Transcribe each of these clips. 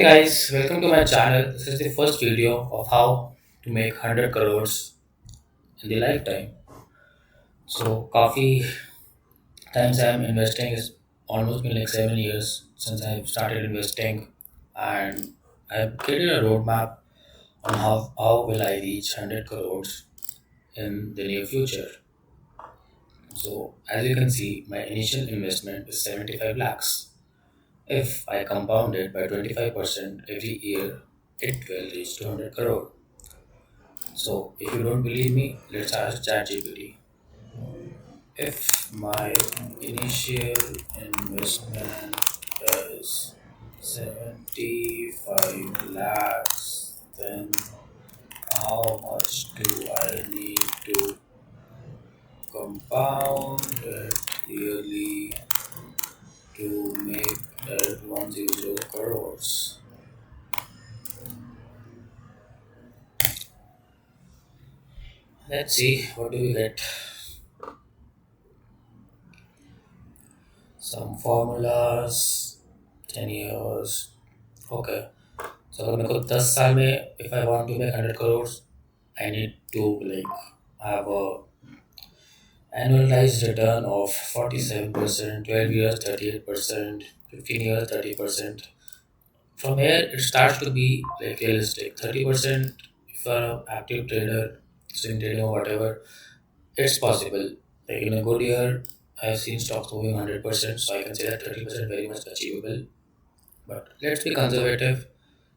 Hey guys, welcome to my channel. This is the first video of how to make 100 crores in the lifetime. So, coffee times I'm investing is almost been like 7 years since I've started investing, and I've created a roadmap on how will I reach 100 crores in the near future. So, as you can see, my initial investment is 75 lakhs. If I compound it by 25% every year, it will reach 200 crore. So if you don't believe me, let's ask ChatGPT. If my initial investment is 75 lakhs, then how much do I need to compound it yearly to make it 100 crores? Let's see what do we get. Some formulas, 10 years. Okay. So अगर मेरे को 10 साल में if I want to make 100 crores, I need to like have a annualized return of 47%, 12 years 38%, 15 years 30%. From here it starts to be like realistic. 30% if you're an active trader, swing trading or whatever, it's possible. Like in a good year, I've seen stocks moving 100%, so I can say that 30% very much achievable. But let's be conservative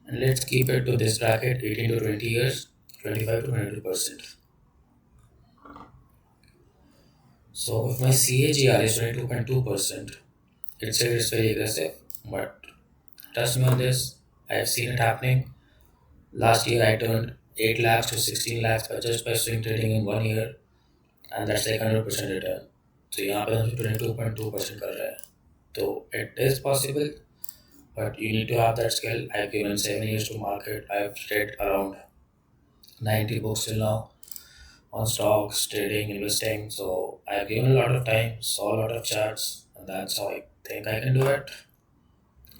and let's keep it to this bracket 18 to 20 years, 25 to 22%. So if my CAGR is 22.2%, it says it's very aggressive, but trust me on this, I've seen it happening. Last year I turned 8 lakhs to 16 lakhs by just by swing trading in 1 year, and that's like 100% return. So यहाँ पे हम 22.2% कर रहे हैं. So it is possible, but you need to have that skill. I've given 7 years to market. I've read around 90 books till now on stocks, trading, investing. So I've given a lot of time, saw a lot of charts, and that's how I think I can do it.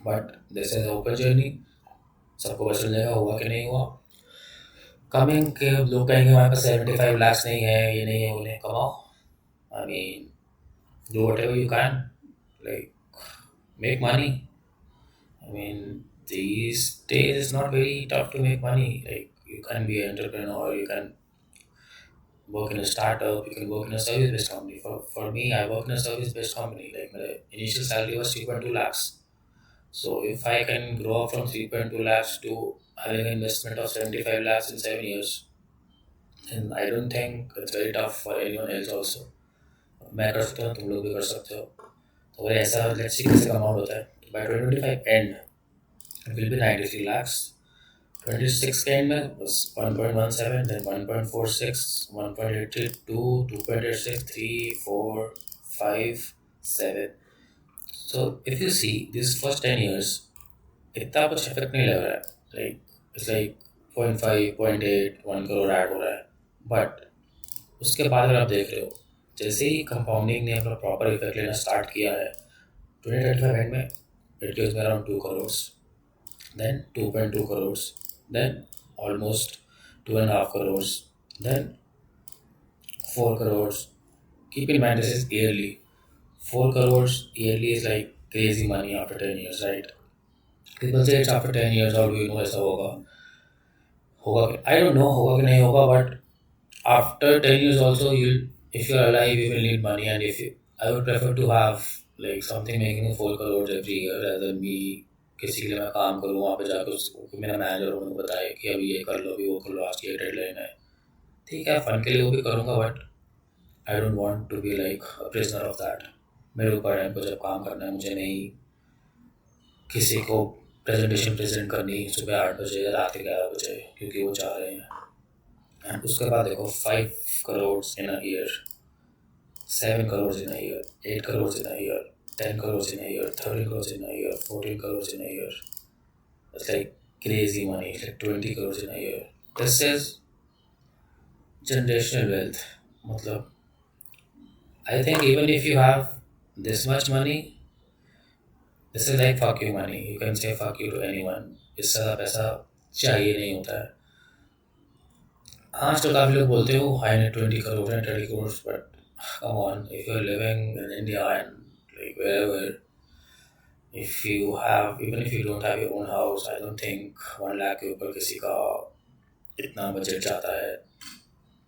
But this is an open journey. सबको पता चल जाएगा हुआ कि नहीं हुआ. Coming के लोग कहेंगे हमारे पास 75 lakhs नहीं है, ये नहीं है, वो नहीं. कमाओ. I mean, do whatever you can. Like, make money. I mean, these days it's not very tough to make money. Like, you can be an entrepreneur, you can work in a startup, you can work in a service based company. For me, I work in a service based company. Like, my initial salary was 3.2 lakhs. So, if I can grow up from 3.2 lakhs to having an investment of 75 lakhs in 7 years, then I don't think it's very tough for anyone else also. मैं कर सकता हूँ, तुम लोग भी कर सकते हो. तो अगर ऐसा लेट्स सी कैसे अमाउंट होता है, by 2025 and it will be 93 lakhs. 26 के end में was 1.17, then 1.46, 1.832, 2.86, 3, 4, 5, 7. So if you see these first 10 years, इतना कुछ इफेक्ट नहीं लग रहा है. Like it's like 0.5, 0.8, 1 crore add हो रहा है. बट उसके बाद अगर आप देख रहे हो, जैसे ही कंपाउंडिंग ने अपना प्रॉपर इफेक्ट लेना स्टार्ट किया है, 2025 एंड में it gives me around 2 crores, then 2.2 crores, then almost 2.5 crores, then 4 crores. Keep in mind this is yearly. 4 crores yearly is like crazy money after 10 years, right? People say it's after 10 years, how do you know ऐसा होगा? I don't know होगा कि नहीं होगा, but after 10 years also, if you're alive, you will need money, and if you, I would prefer to have like something making 4 crores every year rather than me किसी के लिए मैं काम करूँ वहाँ पे जाकर उसको मेरा मैनेजर उनको बताए कि अभी ये कर लो, अभी वो कर लो, आज की ये डेडलाइन है. ठीक है, फन के लिए वो भी करूँगा, but I don't want to be like a prisoner of that. मेरे ऊपर टाइम पर जब काम करना है, मुझे नहीं किसी को प्रेजेंटेशन प्रेजेंट करनी सुबह 8 बजे या रात के 11 बजे क्योंकि वो चाह रहे हैं. एंड उसके बाद देखो 5 crores in a year, 7 crores in a year, 8 crores in a year, 10 crores in a year, 13 crores in a year, 14 crores in a year. It's like crazy money. It's like 20 crores in a year. This is generational wealth. मतलब I think even if you have this much money, this is like fuck you money. You can say fuck you to anyone. इससे ज़्यादा पैसा चाहिए नहीं होता है। आज तो काफ़ी लोग बोलते हो I need 20 crore and 30 crore, but come on, if you are living in India and like where, if you have, even if you don't have your own house, I don't think 1 lakh के ऊपर किसी का इतना बजट जाता है।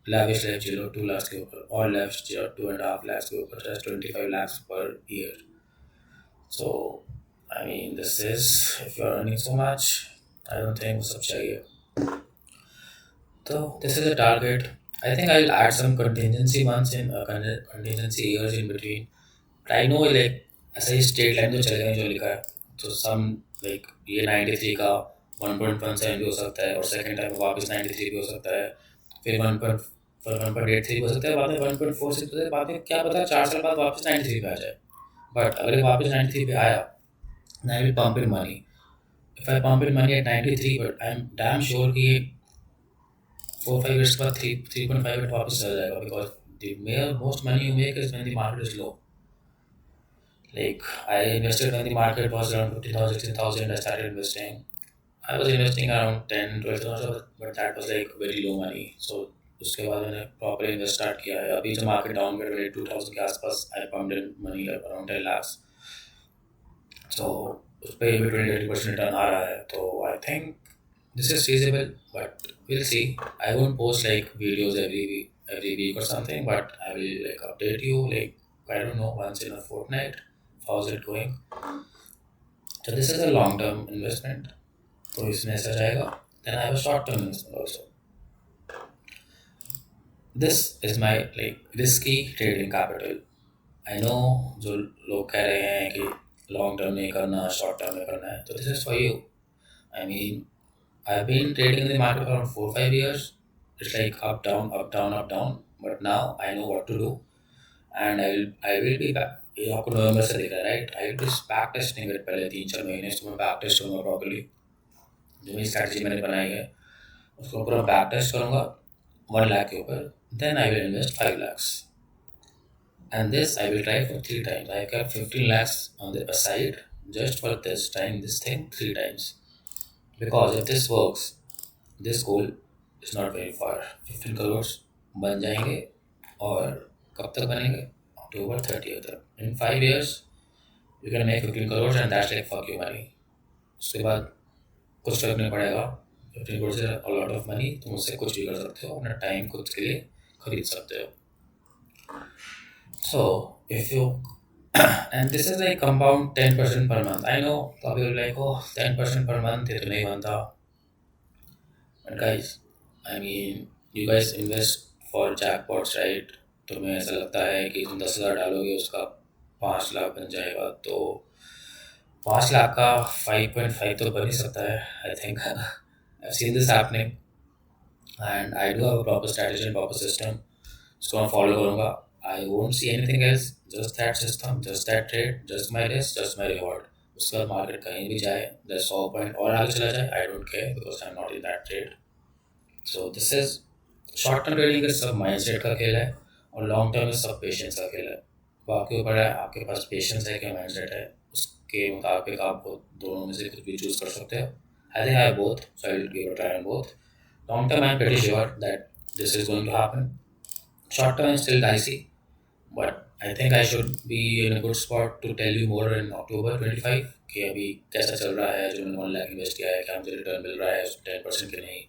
lavish life चलो 2 लाख के ऊपर, और lavish 2.5 लाख के ऊपर, just 25 lakhs per year. So I mean, this is, if you're earning so much, I don't think वो सब चाहिए. So this is a target. I think I'll add some contingency months in contingency years in between. But I know like ऐसा ही straight line तो चलेगा नहीं जो लिखा है, तो सम लाइक ये 93 का 1.17 भी हो सकता है, और सेकंड टाइम वापस 93 भी हो सकता है, फिर 1.83 हो सकता है, बाद में 1.46 हो सकता है, बाद में क्या पता 4 साल बाद वापस 93 पे आ जाए. बट अगर वापस 93 पे आया, I will pump in money. If I pump in money at 93, but I am damn sure कि 4-5 years बाद 3.5 वापस चला जाएगा, because the most money you make is when the market is low. Like I invested when the market was around 15,000, 16,000. I started investing. I was investing around 10, 12,000, but that was like very low money. So उसके बाद मैंने proper invest start किया है. अभी जो market down कर 22,000 के आसपास, I pumped in money around 10 lakhs. So उस पर भी 20-30% रिटर्न आ रहा है. तो I think this is feasible, but we'll see. I won't post like videos every week or something, but I will like update you like, I don't know, once in a fortnight. How's it going? So this is a long term investment. तो इसमें ऐसा जाएगा. Then I have a short term investment also. This is my like risky trading capital. I know जो लोग कह रहे हैं कि long term में करना, short term में करना है, तो this is for you. I mean, I've been trading in the market for around 4-5 years. It's like up down, up down, up down. But now I know what to do, and I will be back. ये आपको नवंबर से दिख रहा है, right? I will back testing it पहले 3-4 महीने, इसको मैं बैक टेस्ट करूँगा प्रॉपर्ली. जो मेरी स्ट्रैटेजी मैंने बनाई है उसको पूरा बैक टेस्ट करूँगा 1 लाख के ऊपर. Then I will invest 5 lakhs, and this I will try for 3 times. I kept 15 lakhs on the aside just for this, trying this thing 3 times, because if this works, this goal is not very far. 15 crores बन जाएंगे, और कब तक बनेंगे? October 30th. In 5 years, you can make 15 crores and that's like fuck you money. उसके बाद कुछ फर्क नहीं पड़ेगा. 15 crores is a lot of money. तुम उससे कुछ भी कर सकते हो, अपना टाइम खुद के लिए खरीद सकते हो. So if you and this is like compound 10% per month. I know probably like, oh, 10% per month ये तो नहीं बनता. But guys, I mean, you guys invest for jackpots, right? तुम्हें ऐसा लगता है कि तुम 10,000 डालोगे उसका 5 लाख बन जाएगा, तो 5 लाख का 5.5 तो बन ही सकता है. आई think I seen this happening, and I do have a proper strategy and proper system. इसको मैं फॉलो करूँगा. I won't see anything else, just that system, just that trade, just my risk, just my reward. उसके बाद market कहीं भी जाए, 100 point और आगे चला जाए, I don't care, because I am not in that trade. So this is short term trading. सब माइंडसेट का खेल है, और लॉन्ग टर्म में सब पेशेंस का खेल है. वो आपके ऊपर है, आपके पास पेशेंस है क्या माइंडसेट है, उसके मुताबिक आप दोनों में से कुछ भी चूज कर सकते हो. I think I have both, so I will give a try on both. Long term I am pretty sure that this is going to happen. Short term is still dicey, but I think I should be in a good spot to tell you more in October 25 कि अभी कैसा चल रहा है. जो मैंने 1 lakh invest किया है, क्या मुझे रिटर्न मिल रहा है 10% के नहीं.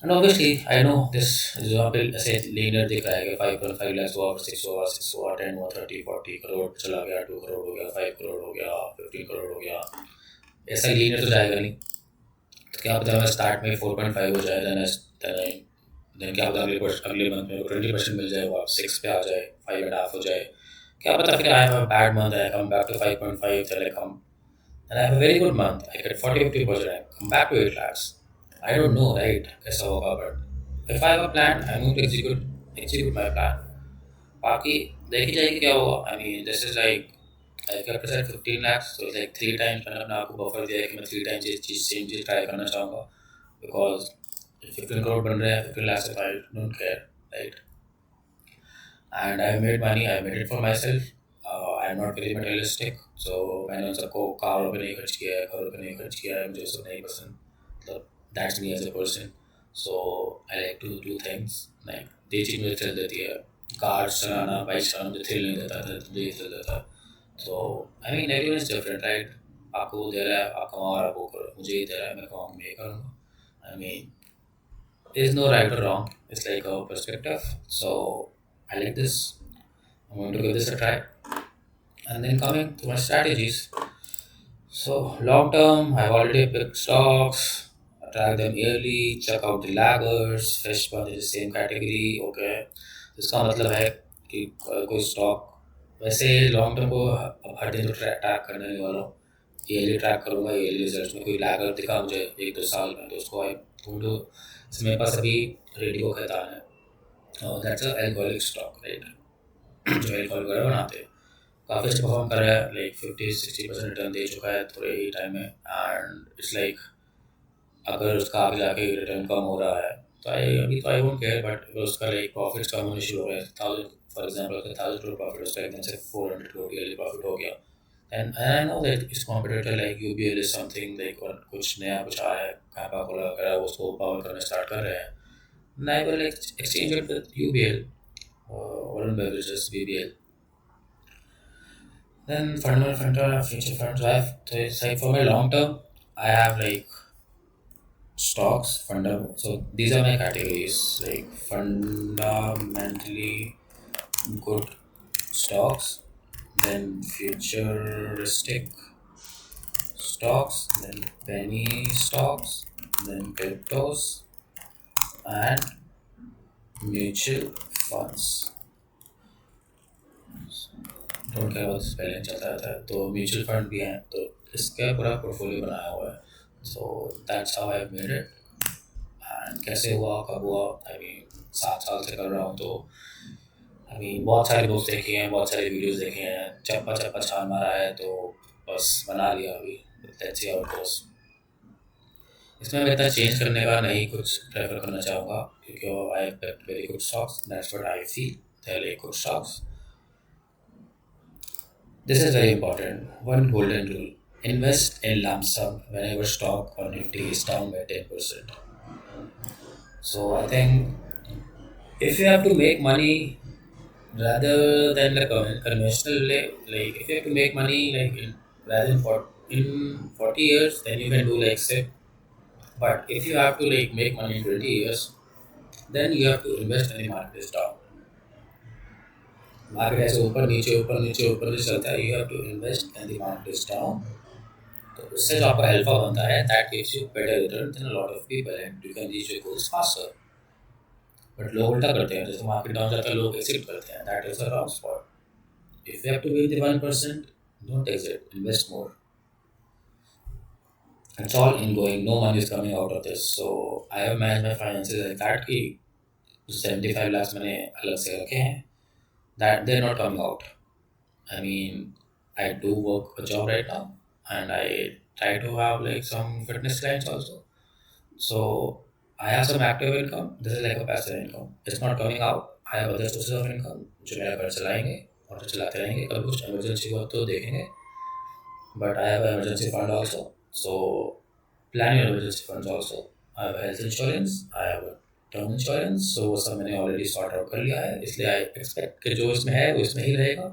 And obviously, I know this is यहाँ पे ऐसे linear दिख रहा है कि 5.5 lakhs हुआ, 6 हुआ, 6 हुआ, 10 हुआ, 30-40 करोड़ चला गया, 2 करोड़ हो गया, 5 करोड़ हो गया, 15 करोड़ हो गया. ऐसा linear तो जाएगा नहीं. तो क्या पता मैं स्टार्ट में 4.5 हो जाए, then क्या पता अगले मंथ में 20% मिल जाए, वो 6 पे आ जाए, 5.5 हो जाए. क्या पता फिर I have a bad month, I come back to 5.5, then I come and I have a very good month, I get 40-50%, I come back to 8 lakhs. I don't know, right? कैसा होगा, but if I have a plan, I'm going to execute my plan. बाकी देखी जाएगी क्या होगा. I mean, this is like I kept it at 15 lakhs, so it's like 3 times. मैंने अपने आपको बफर दिया है कि मैं 3 times ये चीज़ सेम चीज़ ट्राई करना चाहूँगा, because 15 करोड़ बन रहे हैं 15 lakhs, if I don't care, right? And I made money. I made it for myself. I am not very materialistic, so मैंने उन सबको कारों पे नहीं खर्च किया है, घरों पे नहीं खर्च किया है, मुझे सब नहीं पसंद, मतलब that's me as a person. So I like to do things like ये चीज़ मुझे थ्रिल देती है. कार चलाना, बाइक चलाना मुझे थ्रिल नहीं देता था, मुझे ये थ्रिल देता है. तो I mean everyone is different right. आपको वो दे रहा है, आप कमाओ और आप वो करो. मुझे ये दे रहा है, मैं कमाऊँ, मैं ये करूँगा. I mean there's no right or wrong. It's like a perspective. So I like this. I'm going to give this a try. And then coming to my strategies. So long term, I've already picked stocks. I track them yearly. Check out the laggers. Fish one in the same category. Okay. इसका मतलब है कि कोई stock वैसे long term को अब हर दिन तो ट्रैक करने नहीं वाला हूँ. ईयरली ट्रैक करूँगा. ईयरली रिजल्ट में कोई लैगर दिखा मुझे 1-2 साल में, तो उसको आई ढूंढो. इसमें मेरे पास अभी रेडियो खैतान है. That's a alcoholic stock right, जो एल्कोहल वगैरह बनाते हैं. काफ़ी अच्छा परफॉर्म कर रहा है, लाइक 50-60% रिटर्न दे चुका है थोड़े ही टाइम में. एंड इट्स लाइक अगर उसका आगे जाके रिटर्न कम हो रहा है तो अभी तो आई वोंट केयर. बट अगर उसका लाइक प्रॉफिट्स कम होने शुरू हो रहे हैं, 1000 फॉर एग्जाम्पल, अगर 1000 करोड़ प्रॉफिट उसका एकदम से 400 करोड़ ईयरली प्रॉफिट हो गया. एंड आई नो दैट इस competitor like UBL is something like, और कुछ नया कुछ आया है, कापा कोला वगैरह, उसको पावर करना स्टार्ट कर रहे हैं. And I will exchange it with UBL, Warren Beverages, BBL. Then fundamental future funds. So it's like for my long term, I have like stocks, so these are my categories, like fundamentally good stocks, then futuristic stocks, then penny stocks, then cryptos, and mutual funds. Don't care about पहले चलता रहता है. तो mutual fund भी हैं, तो इसका पूरा पोर्टफोलियो बनाया हुआ है. So that's how I made it. And कैसे हुआ, कब हुआ, आई मीन 7 साल से कर रहा हूँ. तो आई मीन बहुत सारे बुक्स देखे हैं, बहुत सारे वीडियोस देखे हैं, चप्पा चप्पा छान मारा है, तो बस बना लिया अभी. Let's see how it goes. इसमें मैं इतना चेंज करने का नहीं कुछ प्रेफर करना चाहूँगा, क्योंकि I have picked very good stocks. That's what I feel, they are like good stocks. This is very important. One golden rule: invest in lump sum whenever stock or Nifty is down by 10%. So I think if you have to make money rather than the conventional way, like if you have to make money like rather than in 40 years, then you can do like say. But if you have to like make money in 20 years, then you have to invest when the market is down. Market ऐसे ऊपर नीचे ऊपर नीचे ऊपर नीचे चलता है. You have to invest and the market is down. तो उससे जो आपका अल्फा बनता है, that gives you better return than a lot of people and you can reach your goals faster. But लोग उल्टा करते हैं, जैसे मार्केट डाउन जाता है लोग एग्जिट करते हैं. That is a wrong spot. If you have to be the 1%, don't exit, invest more. It's all ingoing, no money is coming out of this. So I have managed my finances like that कि 75 lakhs मैंने अलग से रखे हैं, that they're not coming out. I mean, I do work a job right now, and I try to have like some fitness clients also. So I have some active income. This is like a passive income. It's not coming out. I have other sources of income जो मेरा घर चलाएंगे और चलाते रहेंगे. कभी कुछ emergency हुआ तो देखेंगे. But I have an emergency fund also. So plan your emergency funds also. I have health insurance. I have a term insurance. So वो सब मैंने ऑलरेडी सॉर्ट आउट कर लिया है, इसलिए आई एक्सपेक्ट कि जो इसमें है वो इसमें ही रहेगा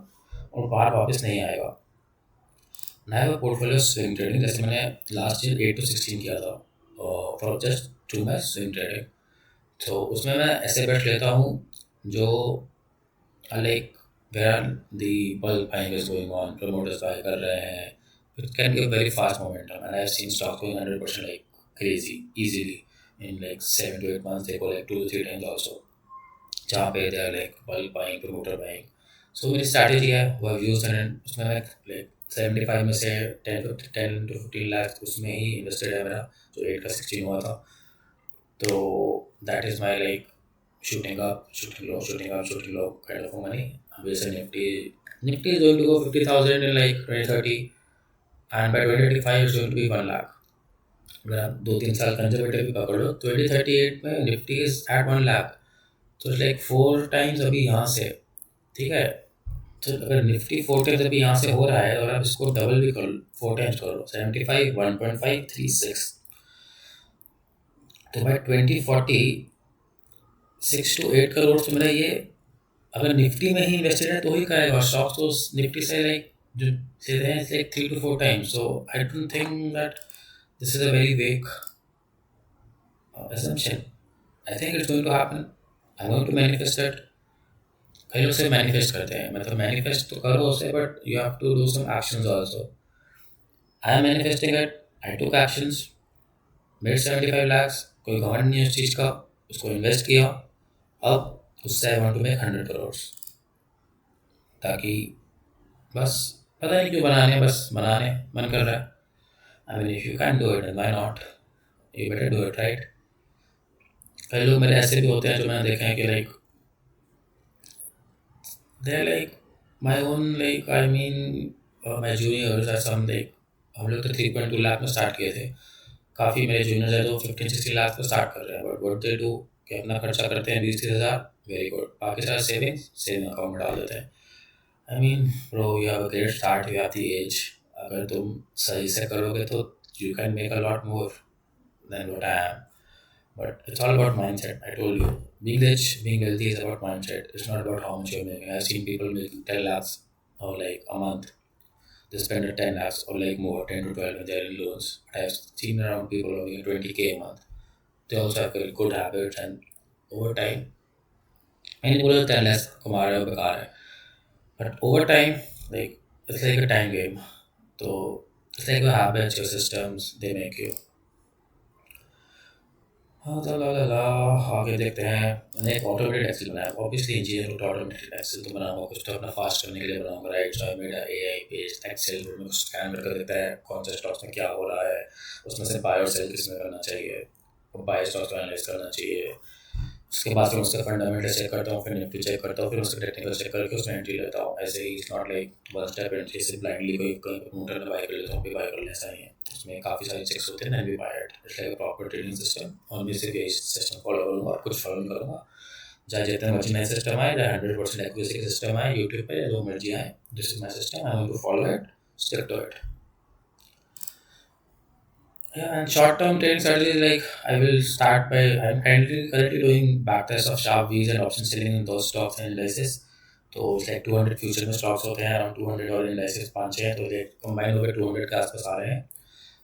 और बाहर वापस नहीं आएगा. मैं वो पोर्टफोलियो स्विंग ट्रेडिंग, जैसे मैंने लास्ट ईयर 8 to 16 किया था for just 2 months swing trading. तो उसमें मैं ऐसे बेट लेता हूँ जो like where the bulk buying is going on, promoters buy कर रहे हैं. It can give very fast momentum and I have seen stock going 100% like crazy easily. In like 7 to 8 months, they go like 2 to 3 times also. जहाँ पे they are like bulk buying, promoter buying. So मेरी strategy है वो views and उसमें मैं like 75 में से 10 to 15 lakh उसमें ही invested है मेरा, जो 8 का 16 हुआ था. तो that is my like shooting up, shooting low, shooting up, shooting low kind of money. Obviously Nifty is going to go 50,000 in like 2030, and by 2025 it's going to be 1 lakh. अगर आप 2-3 साल कंजर्वेटिव भी पकड़ लो, 2038 में Nifty is eight 1 lakh. तो like 4 times अभी यहाँ से, ठीक है. तो अगर निफ्टी 4 टाइम्स अभी यहाँ से हो रहा है और आप इसको डबल भी कर लो, 4 टाइम्स कर लो, 75, 1.5, 3, 6, तो भाई 20, 40, 6 to 8 करोड़ तो मेरा ये अगर निफ्टी में ही इन्वेस्टेड है तो ही करेगा। स्टॉक्स तो निफ्टी से लाइक जो से हैं like 3 to 4 times, so I don't think that this is a very wake assumption. I think it's going to happen. I'm going to manifest it. कई लोग से मैनिफेस्ट करते हैं, मतलब मैनिफेस्ट तो करो उसे, but you have to do some actions also. I am manifesting it, I took actions, made 75 lakhs, कोई घमंड नहीं है उस चीज़ का, उसको इन्वेस्ट किया, अब उससे I want to make 100 crore, ताकि बस पता नहीं क्यों बनाने, बस बनाने मन कर रहा है। I mean if you can do it why not, you better do it, right. कई लोग मेरे ऐसे भी होते हैं जो मैंने देखा है कि like they like my own like I mean my juniors are some like, हम लोग तो 3.2 लाख में स्टार्ट किए थे, काफ़ी मेरे जूनियर्स है तो 15, 16 लाख में स्टार्ट कर रहे हैं, बट वट दे डू कि अपना खर्चा करते हैं 20, 30 हज़ार, वेरी गुड, बाकी सारा सेविंग अकाउंट में डाल देते हैं। I mean bro, you have a great start, you have the edge, अगर तुम सही से करोगे तो you can make a lot more than what I am, but it's all about mindset. I told you, being rich, being wealthy is about mindset. It's not about how much you're making. I've seen people making 10 lakhs or like a month. They spend 10 lakhs or like more, 10 to 12 when they're in loans. But I've seen around people making 20K a month. They also have very good habits, and over time, मैंने बोला 10 lakhs कमा रहे हो बेकार है, but over time, like it's like a time game. So it's like your habits, your systems, they make you. हाँ ला आगे देखते हैं। मैंने एक ऑटोमेटेड एक्सेल बनाया, ऑब्वियसली इंजीनियर को ऑटोमेटेड एक्सेल तो बनाऊंगा, कुछ तो अपना फास्ट करने के लिए बनाऊंगा, right. So I made AI based excel में स्कैन कर देता है कौन से स्टॉक्स में क्या हो रहा है, उसमें से बाय और सेल किसमें करना चाहिए, बाय स्टॉक्स को एनालाइज करना चाहिए। उसके बाद फिर उसका फंडामेंटल चेक करता हूँ, फिर निफ्टी चेक करता हूँ, फिर उसका टेक्निकल चेक करके उसमें एंट्री लेता हूँ। ऐसे ही it's not like one step entry से ब्लाइंडली कोई प्रमोटर में बाय कर लेता हूँ, फिर बाय कर लेना, ऐसा ही है। उसमें काफ़ी सारे चेक्स होते हैं, then we buy it. It's like a proper trading system, और मैं सिर्फ यही सिस्टम फॉलो करूँगा और कुछ फॉलो नहीं करूँगा। चाहे जितने मर्जी नए सिस्टम आए, चाहे 100% एक्यूरेसी के सिस्टम आए यूट्यूब पे, जो मर्जी आए, this is my system, I want to follow it, stick to it. Yeah, and short-term trading strategy, like I will start by I'm currently doing backtests of sharp V's and option selling in those stocks and indices. तो like 200 future में stocks होते हैं, around 200 और indices 5-6 हैं, तो ये combine होकर 200 के आसपास आ रहे हैं।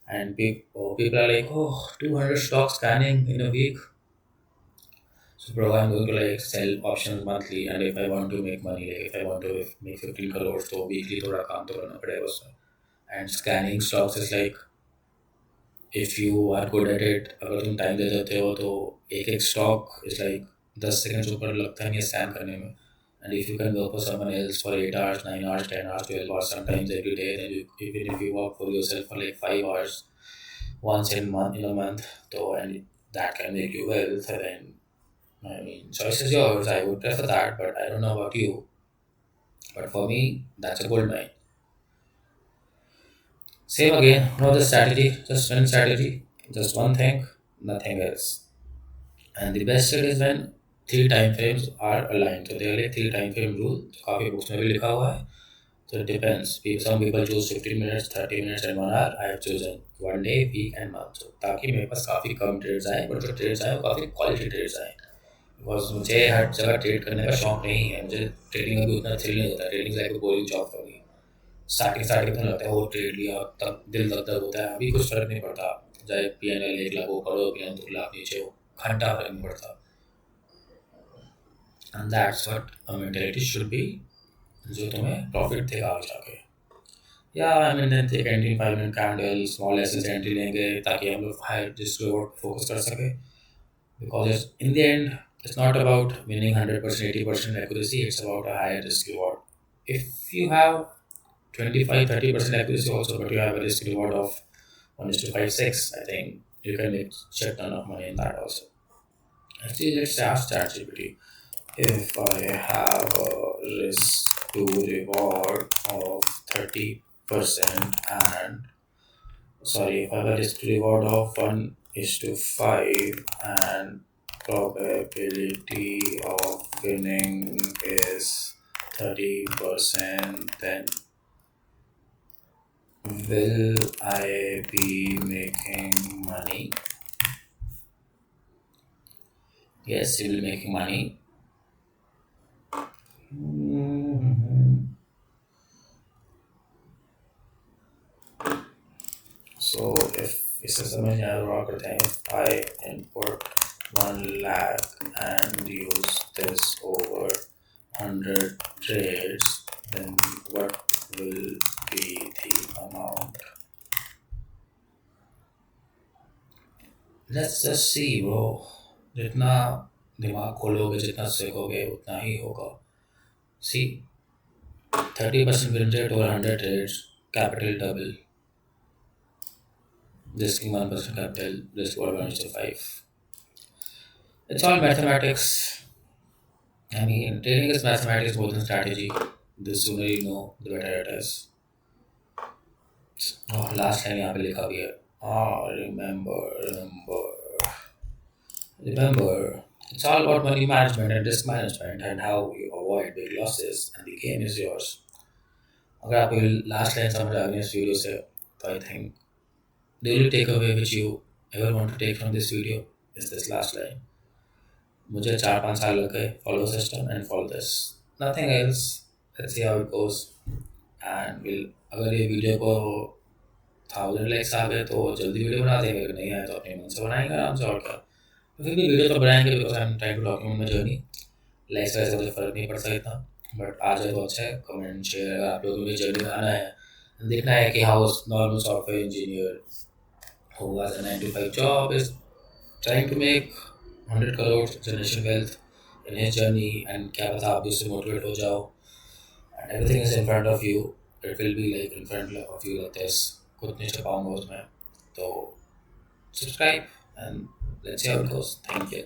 And people are like, oh, 200 stocks scanning in a week. So bro, I'm going to like sell options monthly, and if I want to make money, like if I want to make 15 crores, तो weekly थोड़ा काम तो करना पड़ेगा उसमें। And scanning stocks is like, if you are good at it, अगर तुम time दे देते हो तो एक एक स्टॉक इज लाइक 10 सेकंड से ऊपर लगता नहीं है स्कैन करने में। And if you can work for someone else for 8 hours, 9 hours, 10 hours, 12 hours, sometimes every day, then you, even if you work for yourself for like 5 hours once in a month, so and that can make you wealth, then I mean choice is yours. I would prefer that, but I don't know about you, but for me that's a gold mine. Same again, no the strategy, just one strategy, just one thing, nothing else. And the best it is when 3 time frames are aligned. So they are like 3 time frame rule. काफी books में भी लिखा हुआ है. So it depends. Some people choose 15 minutes, 30 minutes and 1 hour. I have chosen 1 day, week and month. So ताकि मेरे पास काफी कम trades आए, बट जो ट्रेड्स आए वो काफी क्वालिटी ट्रेड्स आए। बिकॉज मुझे हर जगह ट्रेड करने का शौक नहीं है, मुझे ट्रेडिंग का भी उतना थ्रिल नहीं होता। Trading like boring job for me. Starting में लगता है वो ट्रेड लिया, तब दिल दर्द होता है। अभी कुछ फर्क नहीं पड़ता, चाहे PNL 1 लाख हो, करो PNL 2 लाख नीचे हो, घंटा फर्क नहीं पड़ता। And that's what a mentality should be, जो तुम्हें प्रॉफिट देगा आगे जाके। या I mean then take entry 5 minute candle, small एसेस एंट्री लेंगे ताकि हम लोग हायर रिस्क रिवॉर्ड फोकस कर सके। Because in the end it's not about winning 100%, 80% accuracy, it's about a higher risk reward. If you have 25, 30% accuracy also, but you have a risk reward of 1:5, 6, I think you can make shit ton of money in that also. Actually, let's ask ChatGPT. If I have a risk to reward of 30% and sorry, if I have a risk to reward of 1:5 and probability of winning is 30%, then will I be making money? Yes, you will be making money. Mhm. So if इसे समझ आ रहा करते हैं, if I input 1 lakh and use this over 100 trades, then what will be the amount? Let's just see, bro. जितना दिमाग खोलोगे, जितना सीखोगे, उतना ही होगा. See, 30% win rate over 100 trades, capital double. Risking 1% capital, risk over 1:5. It's all mathematics. I mean, trading is mathematics more than strategy. The sooner you know, the better it is. Oh, last line यहाँ पे लिखा भी है. Remember. It's all about money management and risk management and how you avoid big losses, and the game is yours. अगर आपको last line समझ आ गई इस वीडियो से, तो I think the only takeaway which you ever want to take from this video is this last line. मुझे 4-5 साल लग गए follow system and follow this. Nothing else. Let's see how it goes. And we'll अगर ये video को 1000 likes आ गए तो जल्दी वीडियो बना देंगे, अगर नहीं आए तो अपने मन से बनाएंगे आराम से. और क्या, तो फिर भी वीडियो तो बनाएंगे because I am trying to document my journey. Likes वैसे मुझे फ़र्क नहीं पड़ता इतना, बट आ जाए तो अच्छा है. कमेंट शेयर, अगर आप लोगों को जर्नी में आना है, देखना है कि how normal software engineer who has a 9 to 5 job is trying to make 100 crore generation wealth in his journey, and क्या पता आप भी उससे मोटिवेट हो जाओ. And everything is in front of you. It will be like in front of you like this. खुद नहीं छुपाऊंगा उसमें. तो subscribe and let's see how it goes. Thank you.